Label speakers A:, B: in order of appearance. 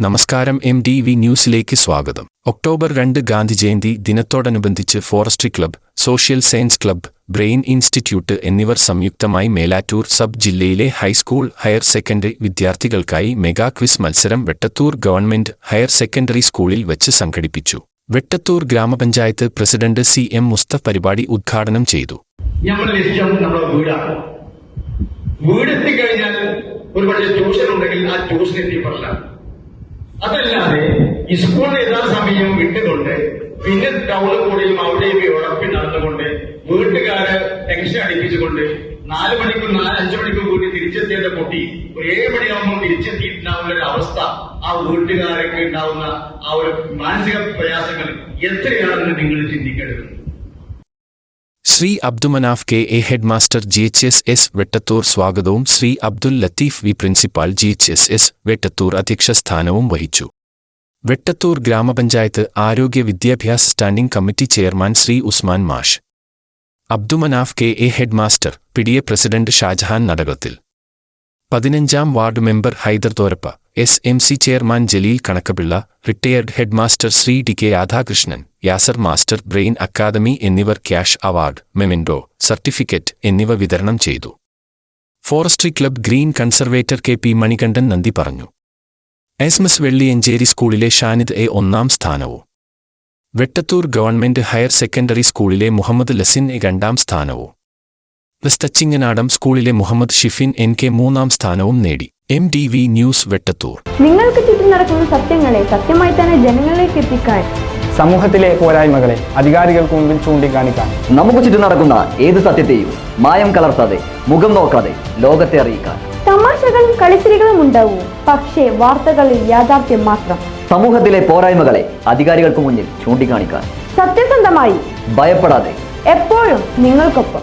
A: നമസ്കാരം. MDV ന്യൂസിലേക്ക് സ്വാഗതം. ഒക്ടോബർ 2 ഗാന്ധി ജയന്തി ദിനത്തോടനുബന്ധിച്ച് forestry club, social science club, brain institute എന്നിവർ സംയുക്തമായി മേലാറ്റൂർ സബ് ജില്ലയിലെ ഹൈസ്കൂൾ, ഹയർ സെക്കൻഡറി വിദ്യാർത്ഥികൾക്കായി മെഗാ ക്വിസ് മത്സരം വെട്ടത്തൂർ ഗവൺമെന്റ് ഹയർ സെക്കൻഡറി സ്കൂളിൽ വെച്ച് സംഘടിപ്പിച്ചു. വെട്ടത്തൂർ ഗ്രാമപഞ്ചായത്ത് പ്രസിഡന്റ് CM മുസ്തഫ പരിപാടി ഉദ്ഘാടനം ചെയ്തു.
B: വീടെത്തിക്കഴിഞ്ഞാൽ ഒരു പക്ഷേ ട്യൂഷൻ ഉണ്ടെങ്കിൽ ആ ട്യൂഷൻ എത്തിപ്പെടില്ല. അതല്ലാതെ ഈ സ്കൂളിൽ യഥാസമയം വിട്ടുകൊണ്ട് പിന്നെ ടൗണിൽ കൂടെയും അവിടെയും ഉഴപ്പി നടന്നുകൊണ്ട് വീട്ടുകാരെ ടെൻഷൻ അടിപ്പിച്ചുകൊണ്ട് 4 മണിക്കും 5 മണിക്കും കൂടി തിരിച്ചെത്തിയേണ്ട കുട്ടി ഒരു 7 മണിയാകുമ്പോൾ തിരിച്ചെത്തിയിട്ടുണ്ടാവുന്ന ഒരു അവസ്ഥ, ആ വീട്ടുകാരൊക്കെ ഉണ്ടാവുന്ന ആ ഒരു മാനസിക പ്രയാസങ്ങൾ എത്രയാണെന്ന് നിങ്ങൾ ചിന്തിക്കേണ്ടത്.
A: Shri Abdumanaf KA headmaster GHSS Vettathur സ്വാഗതവും Shri Abdul Latheef V principal GHSS Vettathur അധ്യക്ഷ സ്ഥാനവും വഹിച്ചു. വെട്ടത്തൂർ ഗ്രാമപഞ്ചായത്ത് ആരോഗ്യ വിദ്യാഭ്യാസ standing committee chairman Shri Usman മാഷ്, Abdumanaf KA headmaster, PDA president Shajahan Nadakathil, 15ാം ward member Haidar Thorappa, SMC chairman Jaleel Kanakkapilla, retired headmaster Shri DK Radhakrishnan, Yasar master, brain academy എന്നിവർ ക്യാഷ് അവാർഡ്, മെമെന്റോ, സർട്ടിഫിക്കറ്റ് എന്നിവ വിതരണം ചെയ്തു. Forestry club green conservator KP Manikandan നന്ദി പറഞ്ഞു. എസ്മസ് വെള്ളിയഞ്ചേരി സ്കൂളിലെ ഷാനിദ് A 1ാം സ്ഥാനവും, വെട്ടത്തൂർ ഗവൺമെന്റ് ഹയർ സെക്കൻഡറി സ്കൂളിലെ മുഹമ്മദ് ലസിൻ A 2ാം സ്ഥാനവും, വെസ്റ്റച്ചിങ്ങനാടം സ്കൂളിലെ മുഹമ്മദ് ഷിഫിൻ NK 3ാം സ്ഥാനവും നേടി. MDV news Vettathur.
C: നിങ്ങൾക്ക് ചുറ്റും നടക്കുന്ന സത്യങ്ങളെ സത്യമായി തന്നെ ജനങ്ങളിലേക്ക് എത്തിക്കാൻ,
D: സമൂഹത്തിലെ പോരായ്മകളെ അധികാരികൾക്ക് മുമ്പിൽ ചൂണ്ടിക്കാണിക്കാൻ,
E: നമുക്ക് ചുറ്റും നടക്കുന്ന ഏത് സത്യത്തെയും മായം കലർത്താതെ, മുഖം നോക്കാതെ ലോകത്തെ അറിയിക്കാൻ.
C: തമാശകളും കളിച്ചിരികളും ഉണ്ടാവും, പക്ഷേ വാർത്തകളിൽ യാഥാർത്ഥ്യം മാത്രം.
E: സമൂഹത്തിലെ പോരായ്മകളെ അധികാരികൾക്ക് മുന്നിൽ ചൂണ്ടിക്കാണിക്കാൻ,
C: സത്യസന്ധമായി,
E: ഭയപ്പെടാതെ,
C: എപ്പോഴും നിങ്ങൾക്കൊപ്പം.